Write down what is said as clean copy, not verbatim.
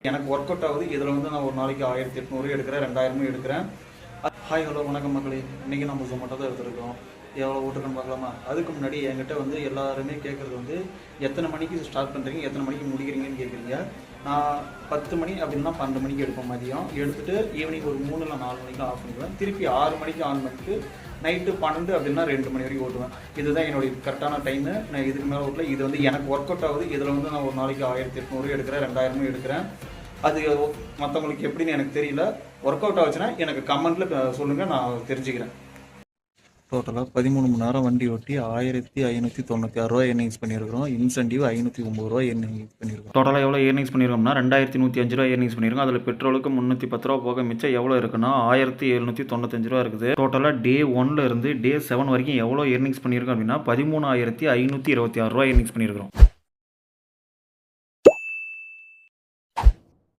எனக்கு work out ஆகுது. இதில் வந்து நான் ஒரு நாளைக்கு 1800 எடுக்கிறேன், 2000 எடுக்கிறேன். ஹாய் ஹலோ வணக்கம் மக்களே. இன்றைக்கி நம்ம Zomato தான் எடுத்துருக்கோம். எவ்வளோ ஓட்டுருக்குன்னு பார்க்கலாமா? அதுக்கு முன்னாடி என்கிட்ட வந்து எல்லாருமே கேட்குறது வந்து எத்தனை மணிக்கு ஸ்டார்ட் பண்ணுறீங்க, எத்தனை மணிக்கு முடிக்கிறீங்கன்னு கேட்குறீங்க. நான் 10 மணி அப்படின்னா 12 மணிக்கு எடுப்பேன். மதியம் எடுத்துகிட்டு ஈவினிங் ஒரு 3 இல்லை 4 மணிக்கு ஆஃப் பண்ணிடுவேன். திருப்பி 6 மணிக்கு ஆன் பண்ணிட்டு நைட்டு 12 அப்படின்னா 2 மணி வரைக்கும் ஓட்டுவேன். இதுதான் என்னுடைய கரெக்டான டைமு. நான் இதுக்கு மேலே ஓட்டல. இது வந்து எனக்கு ஒர்க் அவுட் ஆகுது. இதில் வந்து நான் ஒரு நாளைக்கு 1800 எடுக்கிறேன், 2000 எடுக்கிறேன். அது மற்றவங்களுக்கு எப்படின்னு எனக்கு தெரியல. ஒர்க் அவுட் ஆச்சுன்னா எனக்கு கமெண்ட்டில் சொல்லுங்கள், நான் தெரிஞ்சுக்கிறேன். டோட்டலாக 13 மணி நேரம் வண்டி ஓட்டி 1596 ரூபா ஏர்னிங்ஸ் பண்ணியிருக்கிறோம். இன்சென்டிவ் 509 ரூபா ஏர்னிங்ஸ் பண்ணியிருக்கோம். டோட்டலாக எவ்வளோ ஏர்னிங்ஸ் பண்ணியிருக்கோம்னா 2105 ரூபா ஏர்னிங்ஸ் பண்ணியிருக்கோம். அதில் பெட்ரோலுக்கு 310 ரூபா போக மிச்சம் எவ்வளோ இருக்குன்னா 1795 ரூபா இருக்குது. டோட்டலாக டே 1 இருந்து டே 7 வரைக்கும் எவ்வளோ ஏர்னிங்ஸ் பண்ணியிருக்கோம் அப்படின்னா 13526 ரூபா ஏர்னிங்ஸ் பண்ணியிருக்கிறோம்.